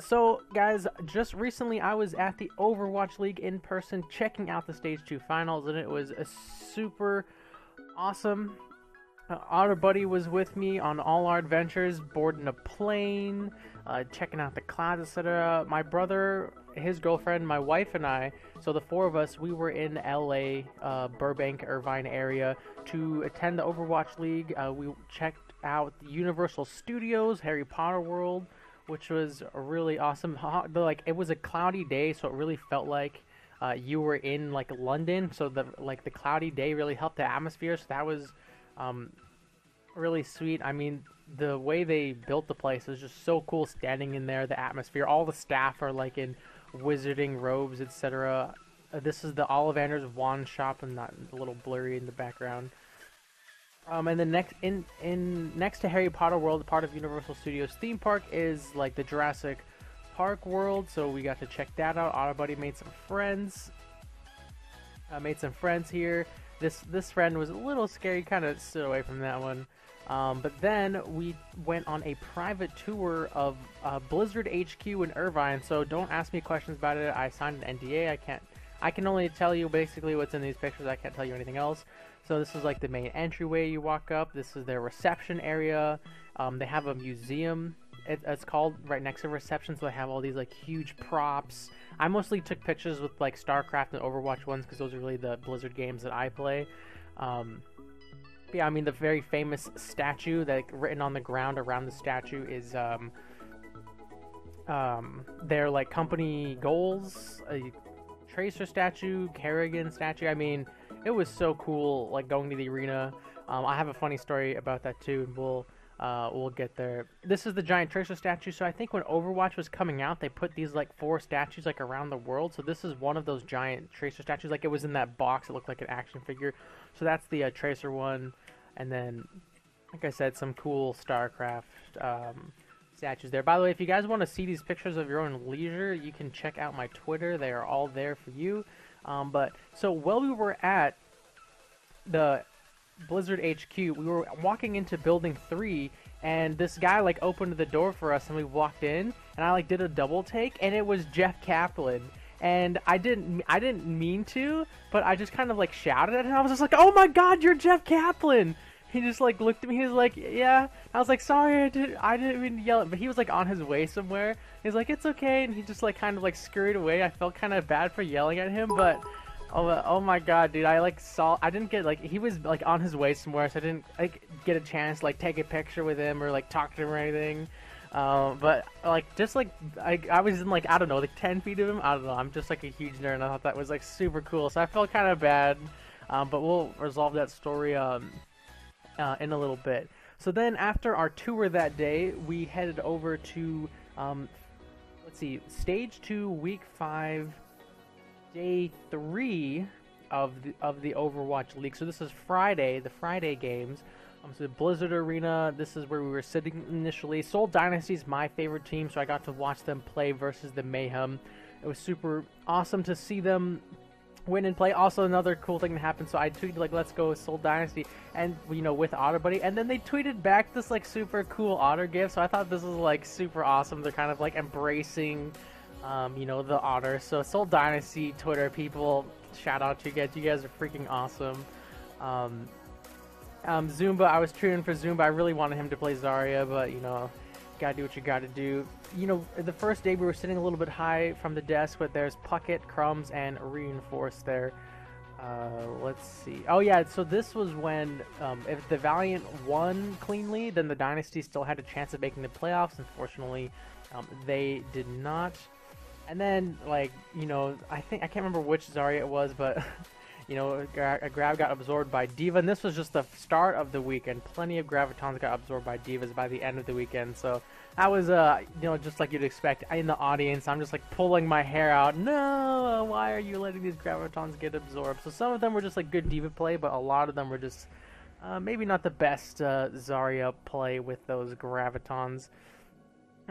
So guys, just recently I was at the Overwatch League in person checking out the Stage 2 finals, and it was a super awesome. Otter Buddy was with me on all our adventures, boarding a plane, checking out the clouds, etc. My brother, his girlfriend, my wife, and I, so the four of us, we were in LA, Burbank, Irvine area to attend the Overwatch League. We checked out the Universal Studios, Harry Potter World, which was really awesome. Like, it was a cloudy day, so it really felt like you were in like London. So the cloudy day really helped the atmosphere. So that was really sweet. I mean, the way they built the place is just so cool. Standing in there, the atmosphere. All the staff are like in wizarding robes, etc. This is the Ollivander's wand shop, and not a little blurry in the background. And then next to Harry Potter World, part of Universal Studios theme park, is like the Jurassic Park world. So we got to check that out. Autobuddy made some friends. Here. This friend was a little scary, kind of stood away from that one. But then we went on a private tour of Blizzard HQ in Irvine. So don't ask me questions about it. I signed an NDA. I can only tell you basically what's in these pictures. I can't tell you anything else. So this is like the main entryway you walk up. This is their reception area. They have a museum. It's called right next to reception. So they have all these like huge props. I mostly took pictures with like StarCraft and Overwatch ones because those are really the Blizzard games that I play. Yeah, I mean the very famous statue that written on the ground around the statue is their like company goals. Tracer statue, Kerrigan statue. I mean, it was so cool, like going to the arena. I have a funny story about that too, and we'll get there. This is the giant Tracer statue. So I think when Overwatch was coming out, they put these like 4 statues like around the world. So this is one of those giant Tracer statues. Like it was in that box. It looked like an action figure. So that's the Tracer one, and then, like I said, some cool StarCraft statues there. By the way, if you guys want to see these pictures of your own leisure, you can check out my Twitter. They are all there for you. But so while we were at the Blizzard HQ, we were walking into Building 3, and this guy like opened the door for us, and we walked in, and I like did a double take, and it was Jeff Kaplan. And I didn't mean to, but I just kind of like shouted at him. I was just like, "Oh my God, you're Jeff Kaplan!" He just like looked at me. He was like, "Yeah." I was like, "Sorry, I didn't even yell it." But he was like on his way somewhere. He's like, "It's okay," and he just like kind of like scurried away. I felt kind of bad for yelling at him, but oh my God, dude! I didn't get like he was like on his way somewhere, so I didn't like get a chance to like take a picture with him or like talk to him or anything. But like just like I was in like I don't know like 10 feet of him. I don't know. I'm just like a huge nerd, and I thought that was like super cool. So I felt kind of bad. But we'll resolve that story in a little bit. So then after our tour that day, we headed over to let's see, Stage 2, Week 5, Day 3 of the Overwatch League. So this is Friday, the Friday games. So the Blizzard Arena, this is where we were sitting initially. Seoul Dynasty is my favorite team, so I got to watch them play versus the Mayhem. It was super awesome to see them win and play. Also, another cool thing that happened, so I tweeted like, "Let's go Seoul Dynasty," and you know, with Otter Buddy, and then they tweeted back this like super cool Otter gift. So I thought this was like super awesome. They're kind of like embracing you know, the Otter. So Seoul Dynasty Twitter people, shout out to you guys. You guys are freaking awesome. Zumba, I was cheering for Zumba. I really wanted him to play Zarya, but you know, gotta do what you gotta do. You know, the first day we were sitting a little bit high from the desk, but there's Puckett, Crumbs, and Reinforce there. Let's see. Oh yeah, so this was when if the Valiant won cleanly, then the Dynasty still had a chance of making the playoffs. Unfortunately, they did not. And then, like, you know, I can't remember which Zarya it was, but you know, a grab got absorbed by D.Va, and this was just the start of the weekend. Plenty of Gravitons got absorbed by D.Vas by the end of the weekend, so that was, you know, just like you'd expect. In the audience, I'm just like pulling my hair out. No, why are you letting these Gravitons get absorbed? So some of them were just like good D.Va play, but a lot of them were just maybe not the best Zarya play with those Gravitons.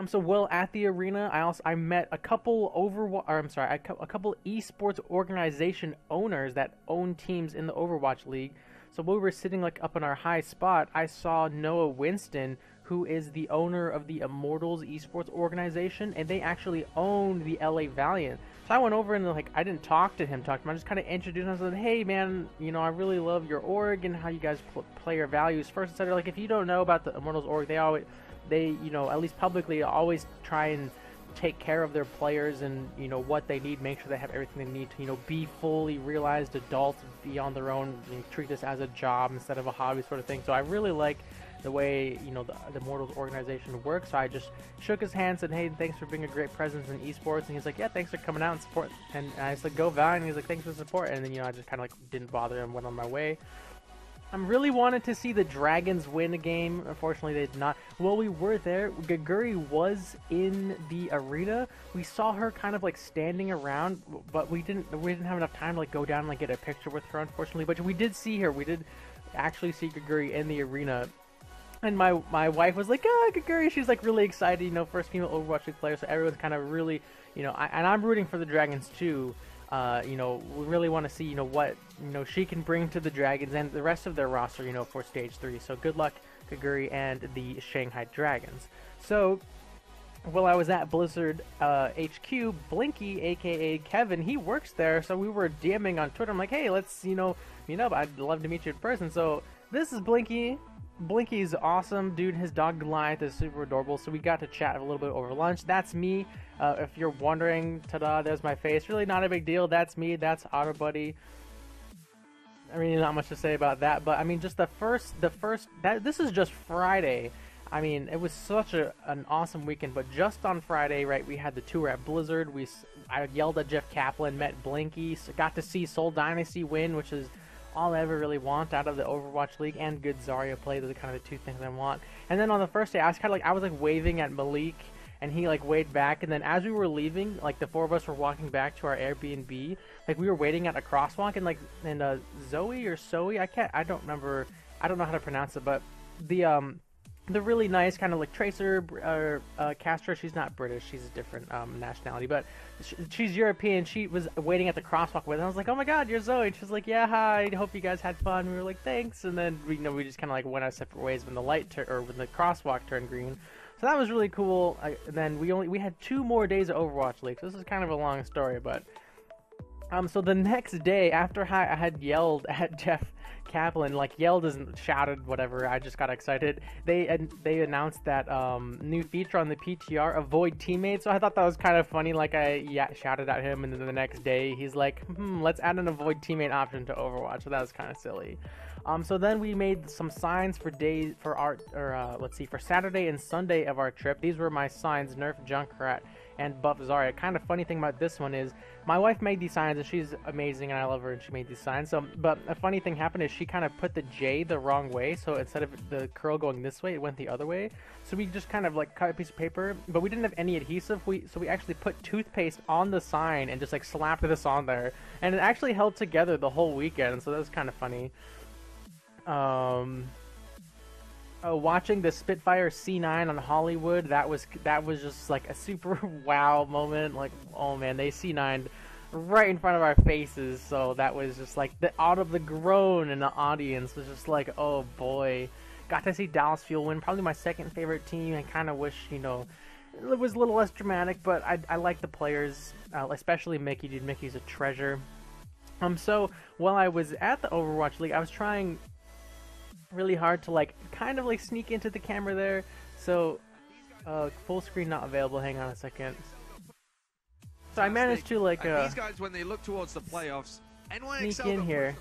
So while at the arena, I met a couple a couple esports organization owners that own teams in the Overwatch League. So while we were sitting like up in our high spot, I saw Noah Winston, who is the owner of the Immortals esports organization, and they actually own the LA Valiant. So I went over and like I didn't talk to him, I just kind of introduced him. I said, "Hey man, you know I really love your org and how you guys play your values first, etc." Like if you don't know about the Immortals org, they you know at least publicly always try and take care of their players and you know what they need, make sure they have everything they need to you know be fully realized adults, be on their own, you know, treat this as a job instead of a hobby sort of thing. So I really like the way you know the Immortals organization works. So I just shook his hand, said, "Hey, thanks for being a great presence in esports," and he's like, "Yeah, thanks for coming out and support." And I said, "Go Valiant," and he's like, "Thanks for the support." And then you know I just kind of like didn't bother him, went on my way. I'm really wanted to see the Dragons win a game. Unfortunately, they did not. Well, we were there. Gaguri was in the arena. We saw her kind of like standing around, but we didn't have enough time to like go down and like get a picture with her, unfortunately. But we did see her. We did actually see Gaguri in the arena. And my wife was like, "Ah, Gaguri!" She's like really excited, you know, first female Overwatch League player. So everyone's kind of really, you know, and I'm rooting for the Dragons too. You know, we really want to see, you know, what, you know, she can bring to the Dragons and the rest of their roster, you know, for Stage 3. So good luck, Kaguri and the Shanghai Dragons. So, while I was at Blizzard HQ, Blinky, aka Kevin, he works there, so we were DMing on Twitter. I'm like, "Hey, let's, you know, meet up. I'd love to meet you in person." So, this is Blinky. Blinky's awesome, dude. His dog Goliath is super adorable, so we got to chat a little bit over lunch. That's me. If you're wondering, ta-da, there's my face. Really not a big deal. That's me. That's Otter Buddy. I mean, not much to say about that, but I mean, just this is just Friday. I mean, it was such an awesome weekend, but just on Friday, right, we had the tour at Blizzard. I yelled at Jeff Kaplan, met Blinky, so got to see Seoul Dynasty win, which is all I ever really want out of the Overwatch League, and good Zarya play. Those are kind of the two things I want. And then on the first day, I was like waving at Malik, and he like waved back. And then as we were leaving, like the four of us were walking back to our Airbnb, like we were waiting at a crosswalk, and Zoe or Zoe, I don't remember, I don't know how to pronounce it, but the really nice kind of like Tracer Castro, she's not British, she's a different nationality, but she's European. She was waiting at the crosswalk with us. I was like, "Oh my god, you're Zoe." And she's like, "Yeah, hi, hope you guys had fun." We were like, "Thanks." And then we just kind of like went our separate ways when the when the crosswalk turned green. So that was really cool. And then we had 2 more days of Overwatch League. So this is kind of a long story, but so the next day, after I had yelled at Jeff Kaplan, like yelled isn't shouted, whatever, I just got excited. They announced that new feature on the PTR, avoid teammates. So I thought that was kind of funny. Like I shouted at him, and then the next day he's like, let's add an avoid teammate option to Overwatch. So that was kind of silly. So then we made some signs for for Saturday and Sunday of our trip. These were my signs: Nerf Junkrat and Buff Zarya. Kind of funny thing about this one is my wife made these signs, and she's amazing, and I love her, and she made these signs. So, but a funny thing happened is she kind of put the J the wrong way, so instead of the curl going this way, it went the other way. So we just kind of like cut a piece of paper, but we didn't have any adhesive. So we actually put toothpaste on the sign and just like slapped this on there, and it actually held together the whole weekend. So that was kind of funny. Watching the Spitfire C9 on Hollywood, that was just like a super wow moment. Like, oh man, they C9'd right in front of our faces, so that was just like out of the groan in the audience was just like, oh boy. Got to see Dallas Fuel win, probably my second favorite team. I kind of wish, you know, it was a little less dramatic, but I like the players, especially Mickey. Dude, Mickey's a treasure. So while I was at the Overwatch League, I was trying really hard to like kind of like sneak into the camera there. So full screen not available. Hang on a second. So I managed to like these guys, when they look towards the playoffs, sneak in here.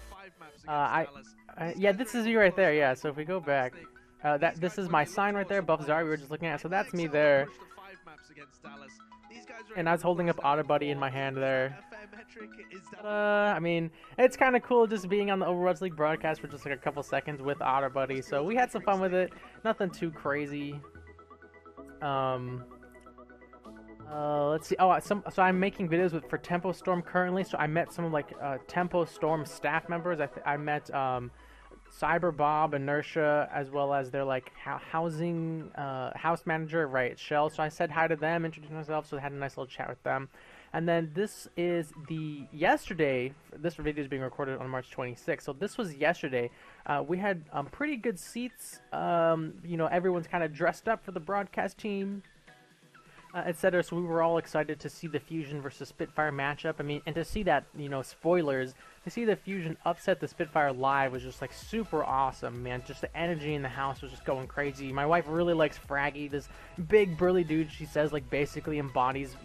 Yeah, this is you right there. Yeah, so if we go back, this is my sign right there, Buff Zarya, we were just looking at. So that's me there. And I was holding up Otter Buddy in my hand there. I mean, it's kind of cool just being on the Overwatch League broadcast for just like a couple seconds with Otter Buddy. So we had some fun with it. Nothing too crazy. Let's see. Oh, so I'm making videos for Tempo Storm currently. So I met some like Tempo Storm staff members. I met Cyber Bob, Inertia, as well as their like house manager, right, Shell. So I said hi to them, introduced myself, so I had a nice little chat with them. And then this is the yesterday. This video is being recorded on March 26th, so this was yesterday. We had pretty good seats. Everyone's kind of dressed up for the broadcast team, etc. So we were all excited to see the Fusion versus Spitfire matchup. I mean, and to see that, spoilers, to see the Fusion upset the Spitfire live was just like super awesome, man. Just the energy in the house was just going crazy. My wife really likes Fraggy, this big burly dude. She says like basically embodies,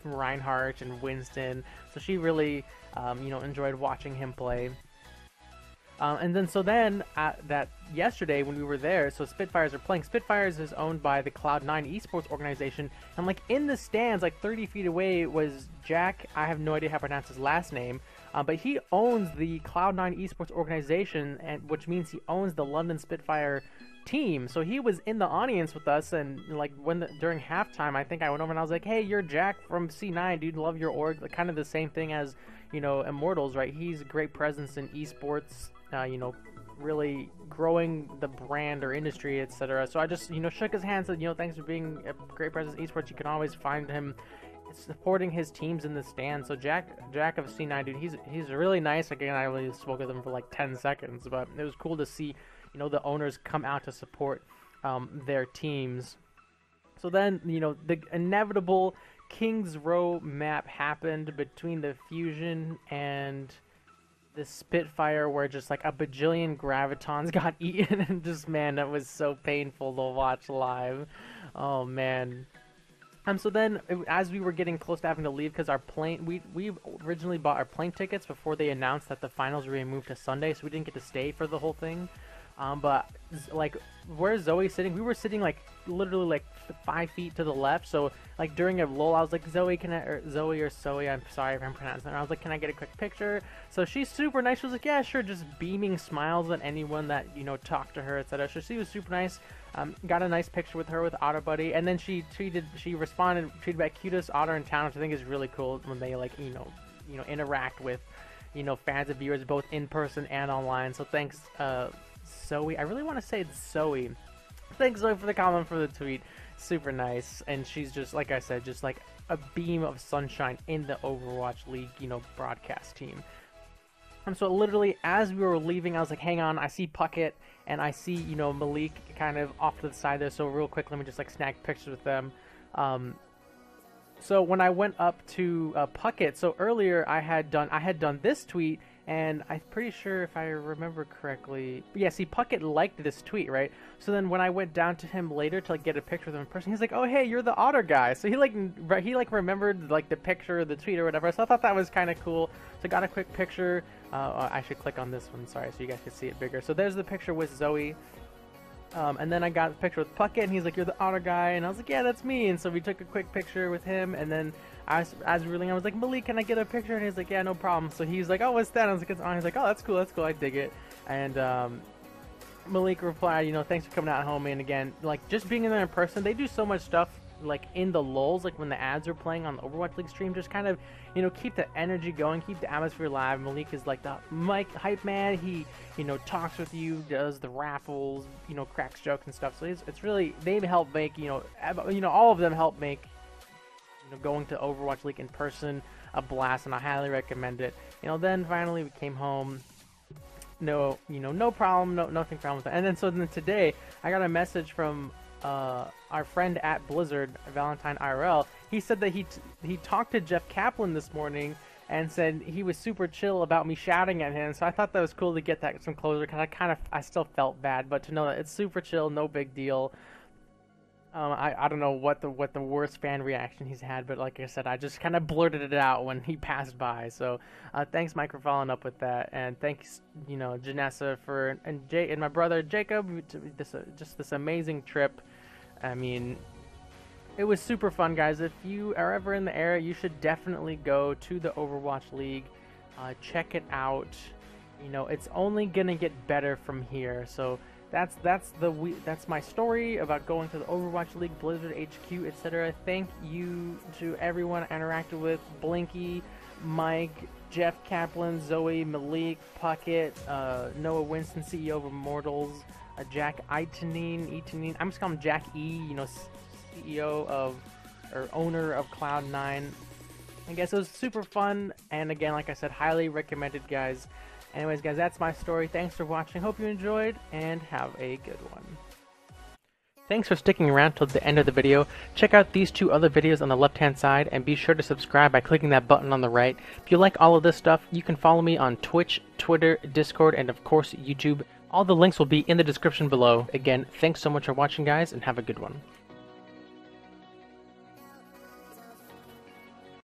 Reinhardt and Winston. So she really, enjoyed watching him play. And then that yesterday when we were there, so Spitfires are playing. Spitfires is owned by the Cloud9 esports organization, and like in the stands, like 30 feet away, was Jack. I have no idea how to pronounce his last name, but he owns the Cloud9 esports organization, and which means he owns the London Spitfire team. So he was in the audience with us, and like during halftime, I think I went over and I was like, "Hey, you're Jack from C9, dude. Love your org." Like, kind of the same thing as Immortals, right? He's a great presence in esports. Really growing the brand or industry, etc. So I just, shook his hand, said, thanks for being a great presence in esports. You can always find him supporting his teams in the stand. So Jack of C9, dude, he's really nice. Again, I only spoke with him for like 10 seconds, but it was cool to see, the owners come out to support their teams. So then, the inevitable Kings Row map happened between the Fusion and the Spitfire, where just like a bajillion gravitons got eaten, and just, man, that was so painful to watch live. Oh man. So then, as we were getting close to having to leave, because our plane, we originally bought our plane tickets before they announced that the finals were being moved to Sunday, so we didn't get to stay for the whole thing. But like where Zoe's sitting, we were sitting like literally like 5 feet to the left. So like during a lull, I was like, Zoe, Zoe or Zoe, I'm sorry if I'm pronouncing it. I was like, can I get a quick picture? So she's super nice. She was like, yeah, sure. Just beaming smiles at anyone that talked to her, etc. So she was super nice. Got a nice picture with her with Otter Buddy, and then she responded, treated back cutest otter in town, which I think is really cool when they like interact with fans and viewers both in person and online. So thanks, Zoe. I really want to say it's Zoe. Thanks, Zoe, for the comment, for the tweet. Super nice. And she's just, like I said, just like a beam of sunshine in the Overwatch League, broadcast team. So literally, as we were leaving, I was like, hang on, I see Puckett, and I see, Malik kind of off to the side there. So real quick, let me just like snag pictures with them. So when I went up to Puckett, so earlier I had done this tweet, and I'm pretty sure if I remember correctly, yeah, see, Puckett liked this tweet, right? So then when I went down to him later to like get a picture with him in person, he's like, oh hey, you're the Otter guy. So he remembered like the picture, the tweet or whatever. So I thought that was kind of cool. So I got a quick picture. I should click on this one, sorry, so you guys can see it bigger. So there's the picture with Zoe. And then I got a picture with Puckett, and he's like, you're the Otter guy, and I was like, yeah, that's me. And so we took a quick picture with him, and then as we were leaving, I was like, Malik, can I get a picture? And he's like, yeah, no problem. So he's like, oh, what's that? And I was like, it's on. He's like, oh, that's cool, I dig it. And Malik replied, thanks for coming out, homie. And again, like, just being in there in person, they do so much stuff like in the lulls, like when the ads are playing on the Overwatch League stream, just kind of keep the energy going, keep the atmosphere live. Malik is like the hype man. He talks with you, does the raffles, cracks jokes and stuff. So it's really, they help make all of them help make going to Overwatch League in person a blast, and I highly recommend it. Then finally we came home. No problem, nothing problem with that. And then today I got a message from our friend at Blizzard, Valentine IRL. He said that he talked to Jeff Kaplan this morning and said he was super chill about me shouting at him. So I thought that was cool to get that some closure, because I still felt bad, but to know that it's super chill, no big deal. I don't know what the worst fan reaction he's had, but like I said, I just kind of blurted it out when he passed by. So thanks, Mike, for following up with that, and thanks, Janessa and my brother Jacob, just this amazing trip. I mean, it was super fun, guys. If you are ever in the area, you should definitely go to the Overwatch League. Check it out. It's only gonna get better from here. So that's my story about going to the Overwatch League, Blizzard HQ, etc. Thank you to everyone I interacted with: Blinky, Mike, Jeff Kaplan, Zoe, Malik, Puckett, Noah Winston, CEO of Immortals, Jack Itanin, I'm just calling him Jack E, CEO of, or owner of Cloud9, I guess it was super fun, and again, like I said, highly recommended, guys. Anyways, guys, that's my story. Thanks for watching. Hope you enjoyed, and have a good one. Thanks for sticking around till the end of the video. Check out these 2 other videos on the left hand side, and be sure to subscribe by clicking that button on the right. If you like all of this stuff, you can follow me on Twitch, Twitter, Discord, and of course YouTube. All the links will be in the description below. Again, thanks so much for watching, guys, and have a good one.